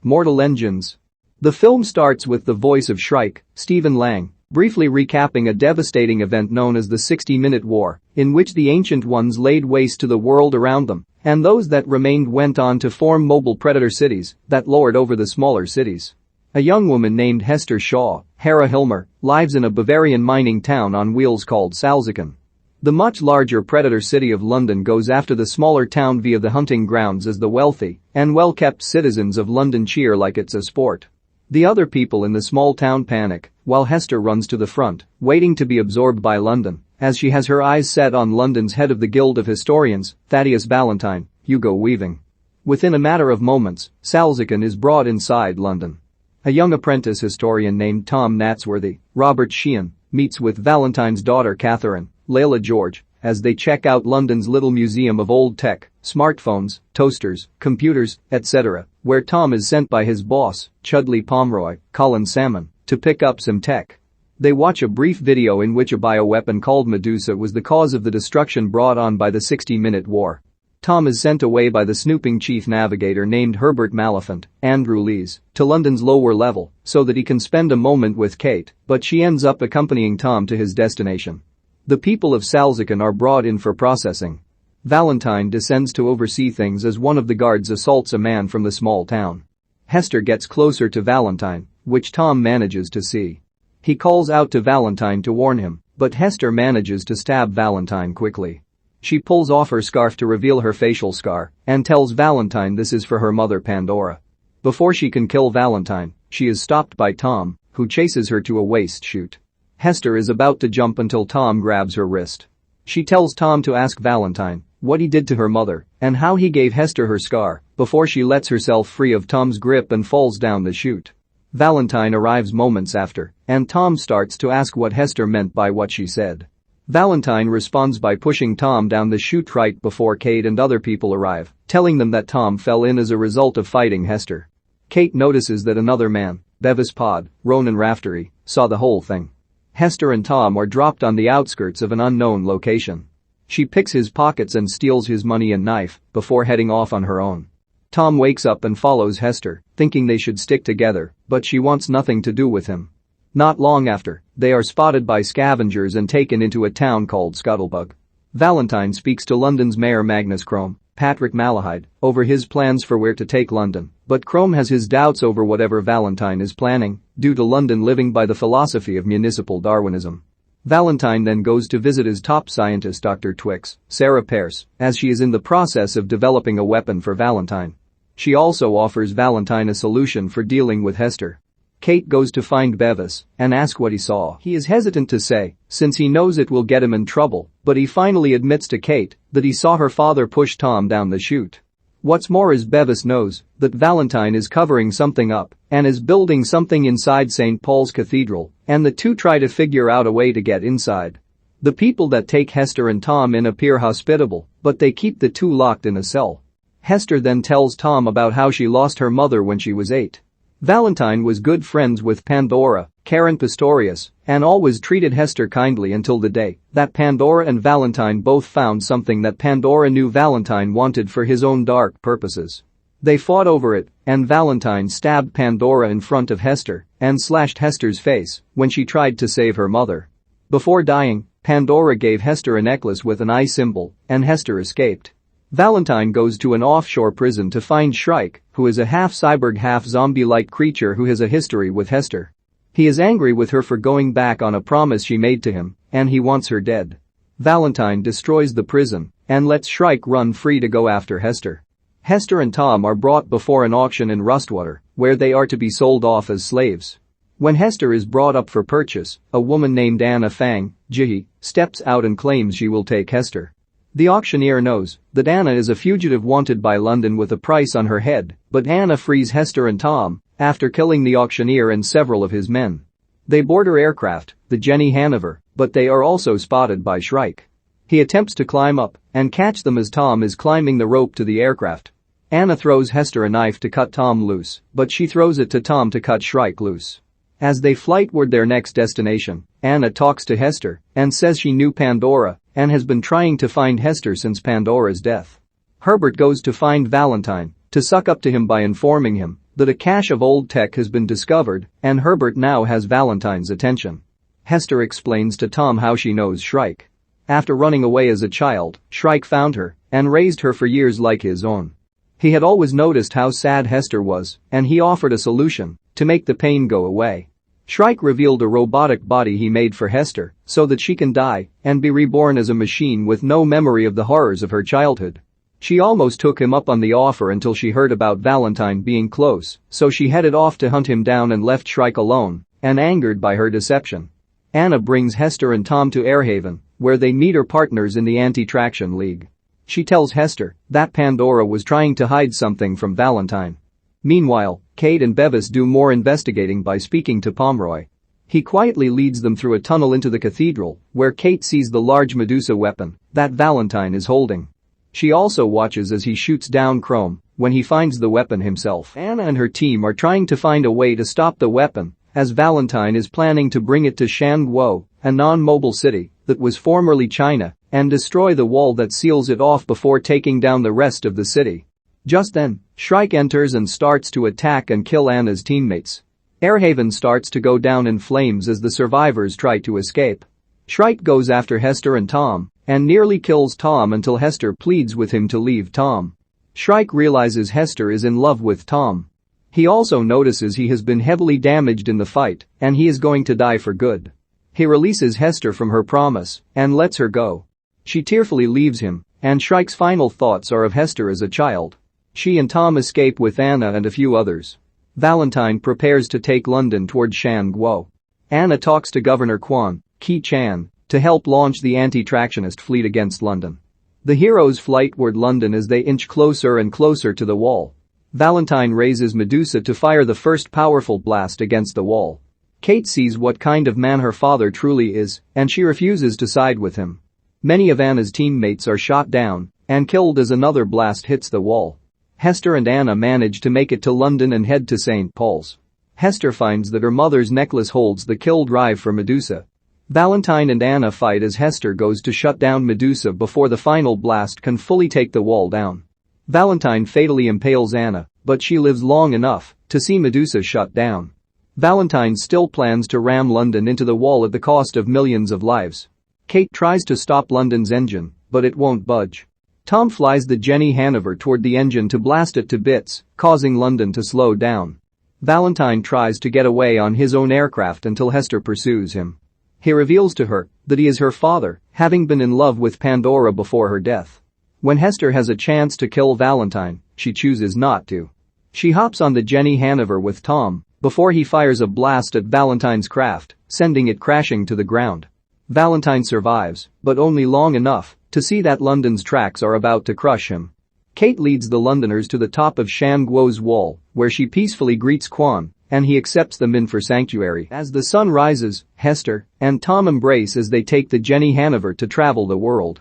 Mortal Engines. The film starts with the voice of Shrike, Stephen Lang, briefly recapping a devastating event known as the 60-Minute War, in which the Ancient Ones laid waste to the world around them, and those that remained went on to form mobile predator cities that lord over the smaller cities. A young woman named Hester Shaw, Hera Hilmar, lives in a Bavarian mining town on wheels called Salzgicken. The much larger predator city of London goes after the smaller town via the hunting grounds as the wealthy and well-kept citizens of London cheer like it's a sport. The other people in the small town panic, while Hester runs to the front, waiting to be absorbed by London, as she has her eyes set on London's head of the Guild of Historians, Thaddeus Valentine, Hugo Weaving. Within a matter of moments, Salzgicken is brought inside London. A young apprentice historian named Tom Natsworthy, Robert Sheehan, meets with Valentine's daughter Catherine, Leila George, as they check out London's little museum of old tech, smartphones, toasters, computers, etc., where Tom is sent by his boss, Chudley Pomeroy, Colin Salmon, to pick up some tech. They watch a brief video in which a bioweapon called Medusa was the cause of the destruction brought on by the 60-Minute War. Tom is sent away by the snooping chief navigator named Herbert Maliphant, Andrew Lees, to London's lower level so that he can spend a moment with Kate, but she ends up accompanying Tom to his destination. The people of Salzgicken are brought in for processing. Valentine descends to oversee things as one of the guards assaults a man from the small town. Hester gets closer to Valentine, which Tom manages to see. He calls out to Valentine to warn him, but Hester manages to stab Valentine quickly. She pulls off her scarf to reveal her facial scar and tells Valentine this is for her mother Pandora. Before she can kill Valentine, she is stopped by Tom, who chases her to a waste chute. Hester is about to jump until Tom grabs her wrist. She tells Tom to ask Valentine what he did to her mother and how he gave Hester her scar before she lets herself free of Tom's grip and falls down the chute. Valentine arrives moments after, and Tom starts to ask what Hester meant by what she said. Valentine responds by pushing Tom down the chute right before Kate and other people arrive, telling them that Tom fell in as a result of fighting Hester. Kate notices that another man, Bevis Pod, Ronan Raftery, saw the whole thing. Hester and Tom are dropped on the outskirts of an unknown location. She picks his pockets and steals his money and knife before heading off on her own. Tom wakes up and follows Hester, thinking they should stick together, but she wants nothing to do with him. Not long after, they are spotted by scavengers and taken into a town called Scuttlebug. Valentine speaks to London's Mayor Magnus Crome, Patrick Malahide, over his plans for where to take London, but Crome has his doubts over whatever Valentine is planning, due to London living by the philosophy of municipal Darwinism. Valentine then goes to visit his top scientist Dr. Twix, Sarah Pearce, as she is in the process of developing a weapon for Valentine. She also offers Valentine a solution for dealing with Hester. Kate goes to find Bevis and ask what he saw. He is hesitant to say, since he knows it will get him in trouble, but he finally admits to Kate that he saw her father push Tom down the chute. What's more is Bevis knows that Valentine is covering something up and is building something inside St. Paul's Cathedral, and the two try to figure out a way to get inside. The people that take Hester and Tom in appear hospitable, but they keep the two locked in a cell. Hester then tells Tom about how she lost her mother when she was 8. Valentine was good friends with Pandora, Karen Pistorius, and always treated Hester kindly until the day that Pandora and Valentine both found something that Pandora knew Valentine wanted for his own dark purposes. They fought over it, and Valentine stabbed Pandora in front of Hester and slashed Hester's face when she tried to save her mother. Before dying, Pandora gave Hester a necklace with an eye symbol, and Hester escaped. Valentine goes to an offshore prison to find Shrike, who is a half-cyborg half-zombie-like creature who has a history with Hester. He is angry with her for going back on a promise she made to him, and he wants her dead. Valentine destroys the prison and lets Shrike run free to go after Hester. Hester and Tom are brought before an auction in Rustwater, where they are to be sold off as slaves. When Hester is brought up for purchase, a woman named Anna Fang, Jihae, steps out and claims she will take Hester. The auctioneer knows that Anna is a fugitive wanted by London with a price on her head, but Anna frees Hester and Tom after killing the auctioneer and several of his men. They board her aircraft, the Jenny Hanover, but they are also spotted by Shrike. He attempts to climb up and catch them as Tom is climbing the rope to the aircraft. Anna throws Hester a knife to cut Tom loose, but she throws it to Tom to cut Shrike loose. As they flight toward their next destination, Anna talks to Hester and says she knew Pandora and has been trying to find Hester since Pandora's death. Herbert goes to find Valentine to suck up to him by informing him that a cache of old tech has been discovered and Herbert now has Valentine's attention. Hester explains to Tom how she knows Shrike. After running away as a child, Shrike found her and raised her for years like his own. He had always noticed how sad Hester was, and he offered a solution to make the pain go away. Shrike revealed a robotic body he made for Hester so that she can die and be reborn as a machine with no memory of the horrors of her childhood. She almost took him up on the offer until she heard about Valentine being close, so she headed off to hunt him down and left Shrike alone and angered by her deception. Anna brings Hester and Tom to Airhaven, where they meet her partners in the Anti-Traction League. She tells Hester that Pandora was trying to hide something from Valentine. Meanwhile, Kate and Bevis do more investigating by speaking to Pomeroy. He quietly leads them through a tunnel into the cathedral, where Kate sees the large Medusa weapon that Valentine is holding. She also watches as he shoots down Chrome when he finds the weapon himself. Anna and her team are trying to find a way to stop the weapon, as Valentine is planning to bring it to Shanguo, a non-mobile city that was formerly China, and destroy the wall that seals it off before taking down the rest of the city. Just then, Shrike enters and starts to attack and kill Anna's teammates. Airhaven starts to go down in flames as the survivors try to escape. Shrike goes after Hester and Tom and nearly kills Tom until Hester pleads with him to leave Tom. Shrike realizes Hester is in love with Tom. He also notices he has been heavily damaged in the fight and he is going to die for good. He releases Hester from her promise and lets her go. She tearfully leaves him, and Shrike's final thoughts are of Hester as a child. She and Tom escape with Anna and a few others. Valentine prepares to take London toward Shanguo. Anna talks to Governor Quan Ki-chan to help launch the anti-tractionist fleet against London. The heroes fly toward London as they inch closer and closer to the wall. Valentine raises Medusa to fire the first powerful blast against the wall. Kate sees what kind of man her father truly is, and she refuses to side with him. Many of Anna's teammates are shot down and killed as another blast hits the wall. Hester and Anna manage to make it to London and head to St. Paul's. Hester finds that her mother's necklace holds the kill drive for Medusa. Valentine and Anna fight as Hester goes to shut down Medusa before the final blast can fully take the wall down. Valentine fatally impales Anna, but she lives long enough to see Medusa shut down. Valentine still plans to ram London into the wall at the cost of millions of lives. Kate tries to stop London's engine, but it won't budge. Tom flies the Jenny Hanover toward the engine to blast it to bits, causing London to slow down. Valentine tries to get away on his own aircraft until Hester pursues him. He reveals to her that he is her father, having been in love with Pandora before her death. When Hester has a chance to kill Valentine, she chooses not to. She hops on the Jenny Hanover with Tom before he fires a blast at Valentine's craft, sending it crashing to the ground. Valentine survives, but only long enough to see that London's tracks are about to crush him. Kate leads the Londoners to the top of Shanguo's wall, where she peacefully greets Quan, and he accepts them in for sanctuary. As the sun rises, Hester and Tom embrace as they take the Jenny Hanover to travel the world.